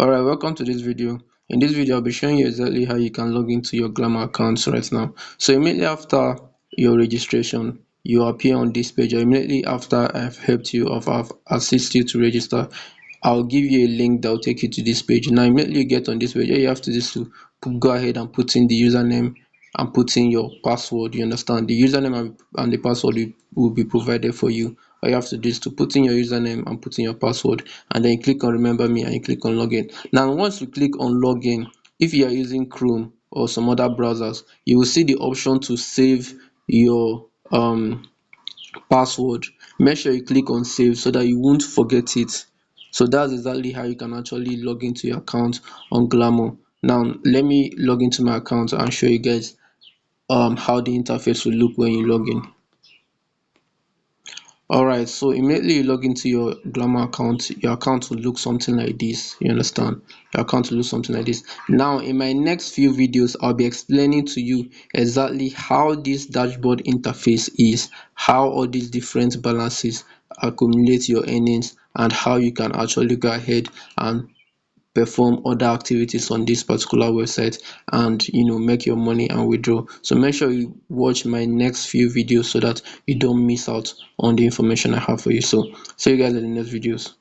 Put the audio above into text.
Alright, welcome to this video. In this video, I'll be showing you exactly how you can log into your Glamour account right now. So immediately after your registration, you appear on this page, or immediately after I've helped you or I've assisted you to register, I'll give you a link that will take you to this page. Now immediately you get on this page, all you have to do is to go ahead and put in the username and put in your password. You understand? The username and the password will be provided for you. All you have to do is to put in your username and put in your password, and then you click on remember me and you click on login. Now once you click on login, if you are using Chrome or some other browsers, you will see the option to save your password. Make sure you click on save so that you won't forget it. So that's exactly how you can actually log into your account on Glamour. Now let me log into my account and show you guys how the interface will look when you log in. Alright, so immediately you log into your Glamour account, your account will look something like this. You understand? Your account will look something like this. Now in my next few videos, I'll be explaining to you exactly how this dashboard interface is, how all these different balances accumulate your earnings, and how you can actually go ahead and perform other activities on this particular website, and make your money and withdraw. So make sure you watch my next few videos so that you don't miss out on the information I have for you. So see you guys in the next videos.